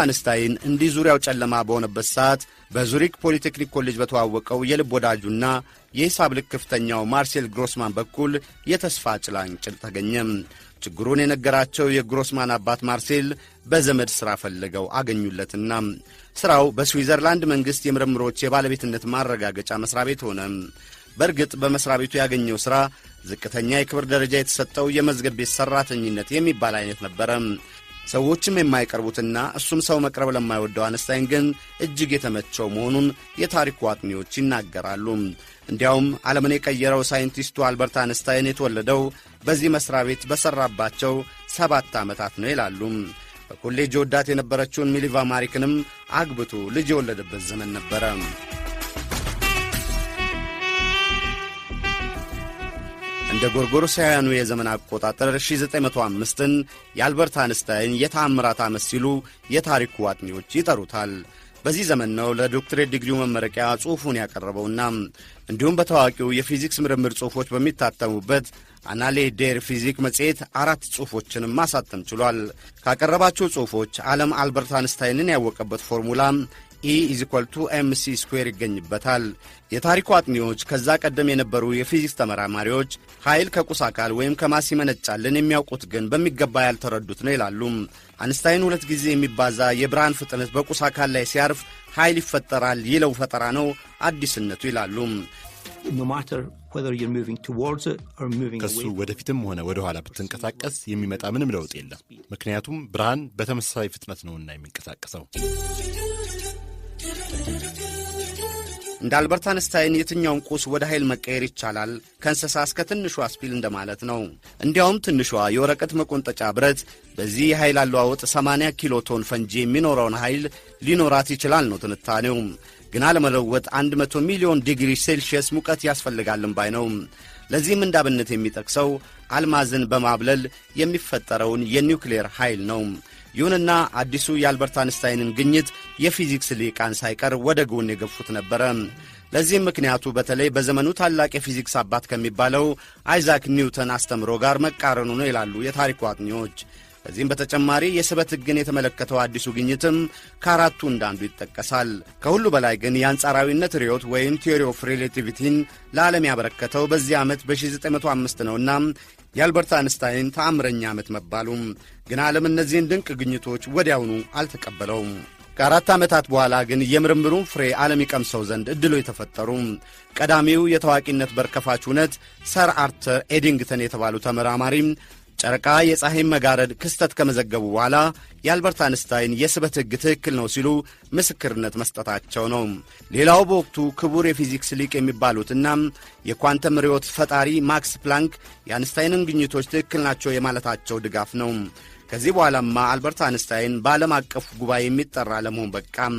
አንስታይን እንዲህ ዙሪያው ጨለማ በሆነበት ሰዓት በዙሪክ ፖሊቴክኒክ ኮሌጅ በተዋወቀው የልብ ወዳጁና የሂሳብ ልክፍተኛው ማርሴል ግሮስማን በኩል የተስፋ ጭላንጭል ተገኘ። ችግሩን የነገራቸው የግሮስማን አባት ማርሴል በዘመድ ሥራ ፈልገው አገኙለትና ሥራው በስዊዘርላንድ መንግሥት የምርምሮች የባለቤትነት ማረጋገጫ መሥሪያ ቤት ሆነ። በእርግጥ በመሥሪያ ቤቱ ያገኘው ሥራ ዝቅተኛ የክብር ደረጃ የተሰጠው የመዝገብ ቤት ሠራተኝነት የሚባል አይነት ነበረ። ሰዎችም የማይቀርቡትና እሱም ሰው መቅረብ ለማይወደው አንስታይን ግን እጅግ የተመቸው መሆኑን የታሪኩ አጥኚዎች ይናገራሉ። እንዲያውም ዓለምን የቀየረው ሳይንቲስቱ አልበርት አንስታይን የተወለደው በዚህ መሥሪያ ቤት በሠራባቸው 7 ዓመታት ነው ይላሉ። በኮሌጅ ወዳት የነበረችውን ሚሊቫ ማሪክንም አግብቶ ልጅ የወለደበት ዘመን ነበረ። እንደ ጎርጎሮሳውያኑ የዘመን አቆጣጠር 1905ን የአልበርት አንስታይን የተአምራት ዓመት ሲሉ የታሪኩ አጥኚዎች ይጠሩታል። በዚህ ዘመን ነው ለዶክትሬት ዲግሪው መመረቂያ ጽሑፉን ያቀረበውና እንዲሁም በታዋቂው የፊዚክስ ምርምር ጽሑፎች በሚታተሙበት አናሌ ዴር ፊዚክ መጽሔት 4 ጽሑፎችንም ማሳተም ችሏል። ካቀረባቸው ጽሑፎች ዓለም አልበርት አንስታይንን ያወቀበት ፎርሙላ E=mc² ይገኝበታል። የታሪኩ አጥኚዎች ከዛ ቀደም የነበሩ የፊዚክስ ተመራማሪዎች ኃይል ከቁስ አካል ወይም ከማስ ይመነጫልን የሚያውቁት ግን በሚገባ ያልተረዱት ነው ይላሉ። አንስታይን 2 ጊዜ የሚባዛ የብርሃን ፍጥነት በቁስ አካል ላይ ሲያርፍ ኃይል ይፈጠራል ይለው ፈጠራ ነው አዲስነቱ ይላሉ። ከሱ ወደፊትም ሆነ ወደ ኋላ ብትንቀሳቀስ የሚመጣ ምንም ለውጥ የለም። ምክንያቱም ብርሃን በተመሳሳይ ፍጥነት ነውና የሚንቀሳቀሰው። እንደ አልበርት አንስታይን የትኛውን ቁስ ወደ ኃይል መቀየር ይቻላል? ከእንስሳ እስከ ትንሿ ስፒል እንደማለት ነው። እንዲያውም ትንሿ የወረቀት መቆንጠጫ ብረት በዚህ የኃይል አለዋወጥ 80 ኪሎ ቶን ፈንጂ የሚኖረውን ኃይል ሊኖራት ይችላል ነው ትንታኔው። ግን አለመለወጥ 100 ሚሊዮን ዲግሪ ሴልሺየስ ሙቀት ያስፈልጋልን ባይ ነው። ለዚህም እንዳብነት የሚጠቅሰው አልማዝን በማብለል የሚፈጠረውን የኒውክሌር ኃይል ነው። ይሁንና አዲሱ የአልበርት አንስታይንን ግኝት የፊዚክስ ሊቃን ሳይቀር ወደ ጎን የገፉት ነበረ። ለዚህም ምክንያቱ በተለይ በዘመኑ ታላቅ የፊዚክስ አባት ከሚባለው አይዛክ ኒውተን አስተምሮ ጋር መቃረኑ ነው ይላሉ የታሪኩ አጥኚዎች። ከዚህም በተጨማሪ የስበት ሕግን የተመለከተው አዲሱ ግኝትም ከአራቱ እንዳንዱ ይጠቀሳል። ከሁሉ በላይ ግን የአንጻራዊነት ርዮት ወይም ቲዮሪ ኦፍ ሪሌቲቪቲን ለዓለም ያበረከተው በዚህ ዓመት በ1905 ነውና የአልበርት አንስታይን ተአምረኛ ዓመት መባሉም ግን ዓለም እነዚህን ድንቅ ግኝቶች ወዲያውኑ አልተቀበለውም። ከ4 ዓመታት በኋላ ግን የምርምሩን ፍሬ ዓለም ይቀምሰው ዘንድ ዕድሉ የተፈጠሩ ቀዳሚው የታዋቂነት በርከፋች እውነት ሰር አርተር ኤዲንግተን የተባሉ ተመራማሪም ጨረቃ የፀሐይ መጋረድ ክስተት ከመዘገቡ በኋላ የአልበርት አንስታይን የስበት ሕግ ትክክል ነው ሲሉ ምስክርነት መስጠታቸው ነው። ሌላው በወቅቱ ክቡር የፊዚክስ ሊቅ የሚባሉትና የኳንተም ርዮት ፈጣሪ ማክስ ፕላንክ የአንስታይንን ግኝቶች ትክክል ናቸው የማለታቸው ድጋፍ ነው። ከዚህ በኋላማ አልበርት አንስታይን በዓለም አቀፍ ጉባኤ የሚጠራ ለመሆን በቃም።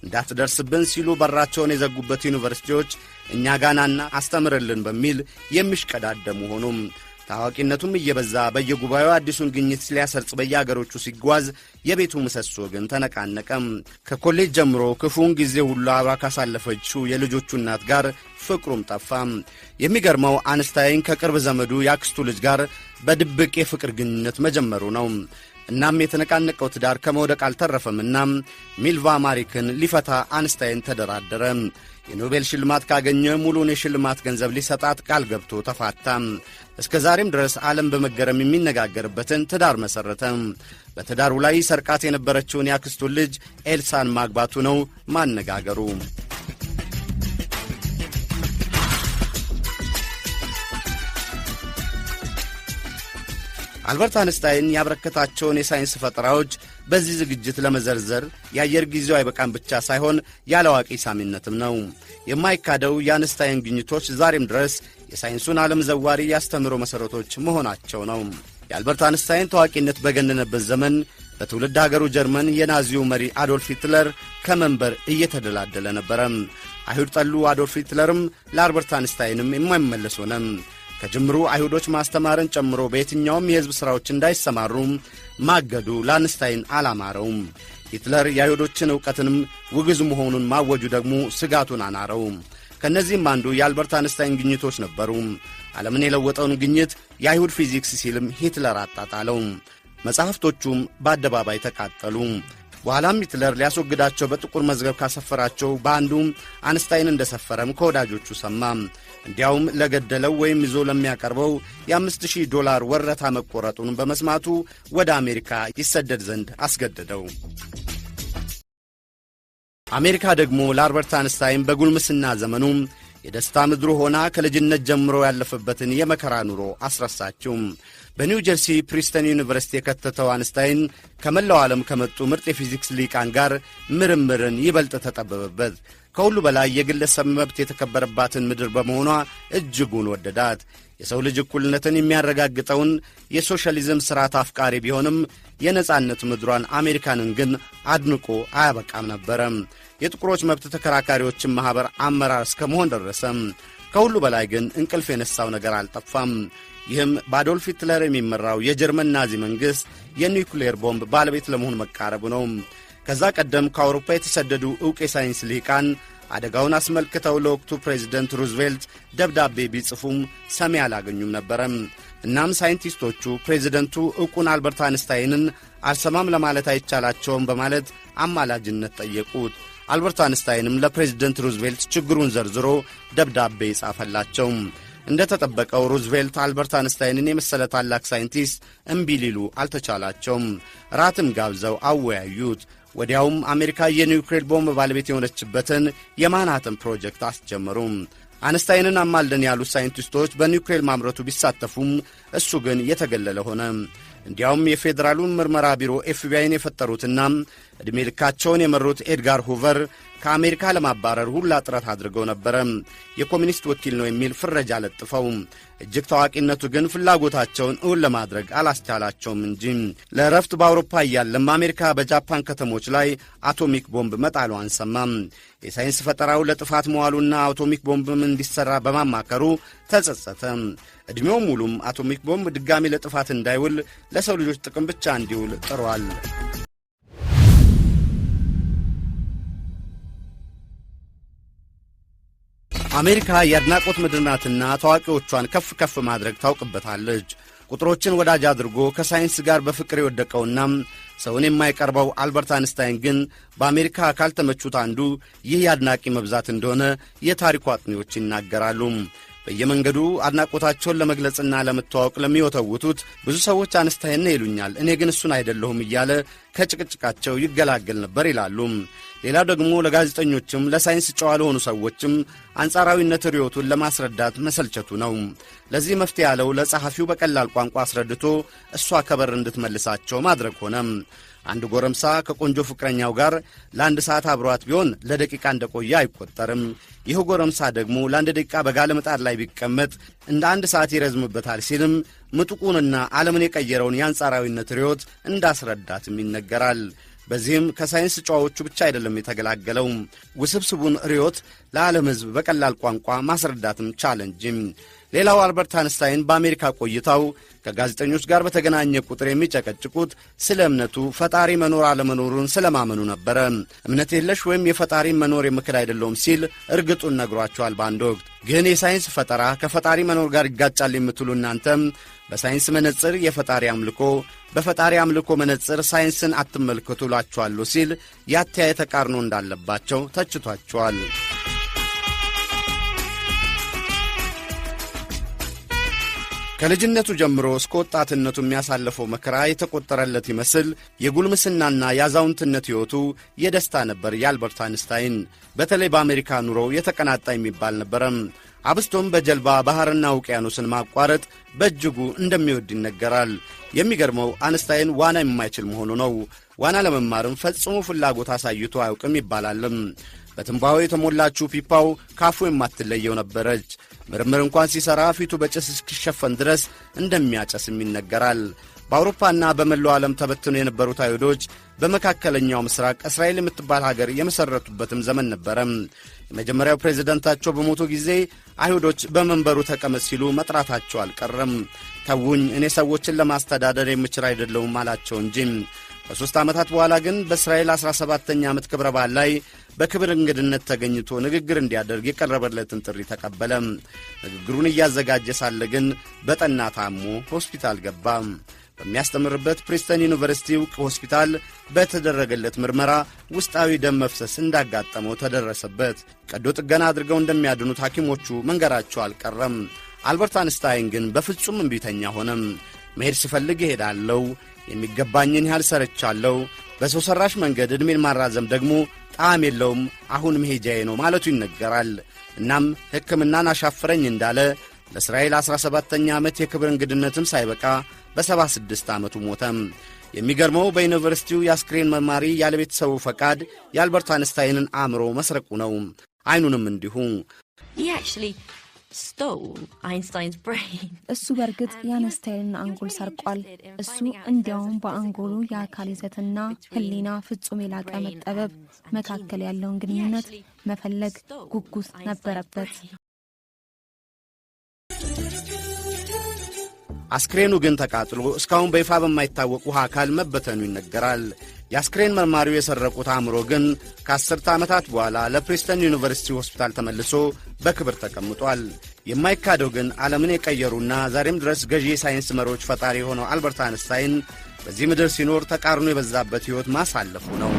እንዳትደርስብን ሲሉ በራቸውን የዘጉበት ዩኒቨርሲቲዎች እኛ ጋናና አስተምርልን በሚል የሚሽቀዳደሙ ሆኑም። ታዋቂነቱም እየበዛ በየጉባኤው አዲሱን ግኝት ሊያሰርጽ በየአገሮቹ ሲጓዝ የቤቱ ምሰሶ ግን ተነቃነቀም። ከኮሌጅ ጀምሮ ክፉን ጊዜ ሁሉ አብራ ካሳለፈችው የልጆቹ እናት ጋር ፍቅሩም ጠፋም። የሚገርመው አንስታይን ከቅርብ ዘመዱ ያክስቱ ልጅ ጋር በድብቅ የፍቅር ግንኙነት መጀመሩ ነው። እናም የተነቃነቀው ትዳር ከመውደቅ አልተረፈምና ሚልቫ ማሪክን ሊፈታ አንስታይን ተደራደረ። የኖቤል ሽልማት ካገኘ ሙሉን የሽልማት ገንዘብ ሊሰጣት ቃል ገብቶ ተፋታ። እስከ ዛሬም ድረስ ዓለም በመገረም የሚነጋገርበትን ትዳር መሠረተ። በትዳሩ ላይ ሰርቃት የነበረችውን ያክስቱን ልጅ ኤልሳን ማግባቱ ነው ማነጋገሩ። አልበርት አንስታይን ያበረከታቸውን የሳይንስ ፈጠራዎች በዚህ ዝግጅት ለመዘርዘር የአየር ጊዜው አይበቃም ብቻ ሳይሆን ያለዋቂ ሳሚነትም ነው። የማይካደው የአንስታይን ግኝቶች ዛሬም ድረስ የሳይንሱን ዓለም ዘዋሪ ያስተምሮ መሠረቶች መሆናቸው ነው። የአልበርት አንስታይን ታዋቂነት በገነነበት ዘመን በትውልድ አገሩ ጀርመን የናዚው መሪ አዶልፍ ሂትለር ከመንበር እየተደላደለ ነበረ። አይሁድ ጠሉ አዶልፍ ሂትለርም ለአልበርት አንስታይንም የማይመለስ ሆነ። ከጅምሩ አይሁዶች ማስተማርን ጨምሮ በየትኛውም የሕዝብ ሥራዎች እንዳይሰማሩ ማገዱ ለአንስታይን አላማረውም። ሂትለር የአይሁዶችን ዕውቀትንም ውግዝ መሆኑን ማወጁ ደግሞ ስጋቱን አናረው። ከእነዚህም አንዱ የአልበርት አንስታይን ግኝቶች ነበሩ። ዓለምን የለወጠውን ግኝት የአይሁድ ፊዚክስ ሲልም ሂትለር አጣጣለው። መጻሕፍቶቹም በአደባባይ ተቃጠሉ። በኋላም ሂትለር ሊያስወግዳቸው በጥቁር መዝገብ ካሰፈራቸው በአንዱም አንስታይን እንደሰፈረም ከወዳጆቹ ሰማ። እንዲያውም ለገደለው ወይም ይዞ ለሚያቀርበው $5000 ወረታ መቆረጡን በመስማቱ ወደ አሜሪካ ይሰደድ ዘንድ አስገደደው። አሜሪካ ደግሞ ለአልበርት አንስታይን በጉልምስና ዘመኑ የደስታ ምድሩ ሆና ከልጅነት ጀምሮ ያለፈበትን የመከራ ኑሮ አስረሳችው። በኒው ጀርሲ ፕሪስተን ዩኒቨርሲቲ የከተተው አንስታይን ከመላው ዓለም ከመጡ ምርጥ የፊዚክስ ሊቃን ጋር ምርምርን ይበልጥ ተጠበበበት። ከሁሉ በላይ የግለሰብ መብት የተከበረባትን ምድር በመሆኗ እጅጉን ወደዳት። የሰው ልጅ እኩልነትን የሚያረጋግጠውን የሶሻሊዝም ሥርዓት አፍቃሪ ቢሆንም የነጻነት ምድሯን አሜሪካንን ግን አድንቆ አያበቃም ነበረም። የጥቁሮች መብት ተከራካሪዎችን ማኅበር አመራር እስከ መሆን ደረሰም። ከሁሉ በላይ ግን እንቅልፍ የነሳው ነገር አልጠፋም። ይህም በአዶልፍ ሂትለር የሚመራው የጀርመን ናዚ መንግሥት የኒውክሌር ቦምብ ባለቤት ለመሆን መቃረቡ ነው። ከዛ ቀደም ከአውሮፓ የተሰደዱ ዕውቅ የሳይንስ ልሂቃን አደጋውን አስመልክተው ለወቅቱ ፕሬዚደንት ሩዝቬልት ደብዳቤ ቢጽፉም ሰሚ አላገኙም ነበረም። እናም ሳይንቲስቶቹ ፕሬዚደንቱ ዕውቁን አልበርት አንስታይንን አልሰማም ለማለት አይቻላቸውም በማለት አማላጅነት ጠየቁት። አልበርት አንስታይንም ለፕሬዚደንት ሩዝቬልት ችግሩን ዘርዝሮ ደብዳቤ ጻፈላቸው። እንደ ተጠበቀው ሩዝቬልት አልበርት አንስታይንን የመሰለ ታላቅ ሳይንቲስት እምቢ ሊሉ አልተቻላቸውም። ራትም ጋብዘው አወያዩት። ወዲያውም አሜሪካ የኒውክሌር ቦምብ ባለቤት የሆነችበትን የማንሃተን ፕሮጀክት አስጀመሩ። አንስታይንን አማልደን ያሉት ሳይንቲስቶች በኒውክሌር ማምረቱ ቢሳተፉም እሱ ግን የተገለለ ሆነ። እንዲያውም የፌዴራሉን ምርመራ ቢሮ ኤፍቢአይን የፈጠሩትና ዕድሜ ልካቸውን የመሩት ኤድጋር ሁቨር ከአሜሪካ ለማባረር ሁላ ጥረት አድርገው ነበረ። የኮሚኒስት ወኪል ነው የሚል ፍረጃ ለጥፈው፣ እጅግ ታዋቂነቱ ግን ፍላጎታቸውን እውን ለማድረግ አላስቻላቸውም እንጂ። ለእረፍት በአውሮፓ እያለም አሜሪካ በጃፓን ከተሞች ላይ አቶሚክ ቦምብ መጣሉ አንሰማም። የሳይንስ ፈጠራው ለጥፋት መዋሉና አቶሚክ ቦምብም እንዲሠራ በማማከሩ ተጸጸተ። ዕድሜው ሙሉም አቶሚክ ቦምብ ድጋሚ ለጥፋት እንዳይውል ለሰው ልጆች ጥቅም ብቻ እንዲውል ጥሯል። አሜሪካ የአድናቆት ምድር ናትና ታዋቂዎቿን ከፍ ከፍ ማድረግ ታውቅበታለች። ቁጥሮችን ወዳጅ አድርጎ ከሳይንስ ጋር በፍቅር የወደቀውና ሰውን የማይቀርበው አልበርት አንስታይን ግን በአሜሪካ ካልተመቹት አንዱ ይህ የአድናቂ መብዛት እንደሆነ የታሪኩ አጥኚዎች ይናገራሉ። በየመንገዱ አድናቆታቸውን ለመግለጽና ለመተዋወቅ ለሚወተውቱት ብዙ ሰዎች አንስታይን ይሉኛል፣ እኔ ግን እሱን አይደለሁም እያለ ከጭቅጭቃቸው ይገላገል ነበር ይላሉ። ሌላው ደግሞ ለጋዜጠኞችም ለሳይንስ ጨዋ ለሆኑ ሰዎችም አንጻራዊነት ርዮቱን ለማስረዳት መሰልቸቱ ነው። ለዚህ መፍትሄ ያለው ለጸሐፊው በቀላል ቋንቋ አስረድቶ እሷ ከበር እንድትመልሳቸው ማድረግ ሆነ። አንድ ጎረምሳ ከቆንጆ ፍቅረኛው ጋር ለአንድ ሰዓት አብሯት ቢሆን ለደቂቃ እንደቆየ አይቆጠርም። ይህ ጎረምሳ ደግሞ ለአንድ ደቂቃ በጋለ ምጣድ ላይ ቢቀመጥ እንደ አንድ ሰዓት ይረዝምበታል ሲልም ምጡቁንና ዓለምን የቀየረውን የአንጻራዊነት ርዮት እንዳስረዳትም ይነገራል። በዚህም ከሳይንስ ጨዋዎቹ ብቻ አይደለም የተገላገለው፣ ውስብስቡን ርዮት ለዓለም ሕዝብ በቀላል ቋንቋ ማስረዳትም ቻለ እንጂ። ሌላው አልበርት አንስታይን በአሜሪካ ቆይታው ከጋዜጠኞች ጋር በተገናኘ ቁጥር የሚጨቀጭቁት ስለ እምነቱ ፈጣሪ መኖር አለመኖሩን ስለማመኑ ነበረ። እምነት የለሽ ወይም የፈጣሪ መኖር የምክል አይደለውም ሲል እርግጡን ነግሯቸዋል። በአንድ ወቅት ግን የሳይንስ ፈጠራ ከፈጣሪ መኖር ጋር ይጋጫል የምትሉ እናንተም በሳይንስ መነጽር የፈጣሪ አምልኮ፣ በፈጣሪ አምልኮ መነጽር ሳይንስን አትመልከቱ ላችኋለሁ ሲል ያተያየ ተቃርኖ እንዳለባቸው ተችቷቸዋል። ከልጅነቱ ጀምሮ እስከ ወጣትነቱ የሚያሳለፈው መከራ የተቆጠረለት ይመስል የጉልምስናና የአዛውንትነት ሕይወቱ የደስታ ነበር። የአልበርት አንስታይን በተለይ በአሜሪካ ኑሮው የተቀናጣ የሚባል ነበረም። አብስቶም በጀልባ ባሕርና ውቅያኖስን ማቋረጥ በእጅጉ እንደሚወድ ይነገራል። የሚገርመው አንስታይን ዋና የማይችል መሆኑ ነው። ዋና ለመማርም ፈጽሞ ፍላጎት አሳይቶ አያውቅም ይባላልም። በትንባሆ የተሞላችው ፒፓው ካፉ የማትለየው ነበረች። ምርምር እንኳን ሲሠራ ፊቱ በጭስ እስኪሸፈን ድረስ እንደሚያጨስም ይነገራል። በአውሮፓና በመላው ዓለም ተበትነው የነበሩት አይሁዶች በመካከለኛው ምስራቅ እስራኤል የምትባል ሀገር የመሠረቱበትም ዘመን ነበረም። የመጀመሪያው ፕሬዝደንታቸው በሞቱ ጊዜ አይሁዶች በመንበሩ ተቀመጥ ሲሉ መጥራታቸው አልቀረም። ተውኝ፣ እኔ ሰዎችን ለማስተዳደር የምችል አይደለሁም አላቸው እንጂ። ከ3 ዓመታት በኋላ ግን በእስራኤል 17ኛ ዓመት ክብረ በዓል ላይ በክብር እንግድነት ተገኝቶ ንግግር እንዲያደርግ የቀረበለትን ጥሪ ተቀበለ። ንግግሩን እያዘጋጀ ሳለ ግን በጠና ታሞ ሆስፒታል ገባ። በሚያስተምርበት ፕሪስተን ዩኒቨርሲቲ ውቅ ሆስፒታል በተደረገለት ምርመራ ውስጣዊ ደም መፍሰስ እንዳጋጠመው ተደረሰበት። ቀዶ ጥገና አድርገው እንደሚያድኑት ሐኪሞቹ መንገራቸው አልቀረም። አልበርት አንስታይን ግን በፍጹም እምቢተኛ ሆነም። መሄድ ስፈልግ እሄዳለሁ፣ የሚገባኝን ያህል ሰርቻለሁ፣ በሰው ሠራሽ መንገድ ዕድሜን ማራዘም ደግሞ ጣዕም የለውም፣ አሁን መሄጃዬ ነው ማለቱ ይነገራል። እናም ሕክምናን አሻፍረኝ እንዳለ ለእስራኤል 17ኛ ዓመት የክብር እንግድነትም ሳይበቃ በ76 ዓመቱ ሞተም። የሚገርመው በዩኒቨርሲቲው የአስክሬን መርማሪ ያለ ቤተሰቡ ፈቃድ የአልበርት አንስታይንን አእምሮ መስረቁ ነው። አይኑንም እንዲሁ። እሱ በእርግጥ የአንስታይንን አንጎል ሰርቋል። እሱ እንዲያውም በአንጎሉ የአካል ይዘትና ሕሊና ፍጹም የላቀ መጠበብ መካከል ያለውን ግንኙነት መፈለግ ጉጉት ነበረበት። አስክሬኑ ግን ተቃጥሎ እስካሁን በይፋ በማይታወቅ ውሃ አካል መበተኑ ይነገራል። የአስክሬን መርማሪው የሰረቁት አእምሮ ግን ከ10 ዓመታት በኋላ ለፕሪስተን ዩኒቨርሲቲ ሆስፒታል ተመልሶ በክብር ተቀምጧል። የማይካደው ግን ዓለምን የቀየሩና ዛሬም ድረስ ገዢ የሳይንስ መሪዎች ፈጣሪ የሆነው አልበርት አንስታይን በዚህ ምድር ሲኖር ተቃርኖ የበዛበት ሕይወት ማሳለፉ ነው።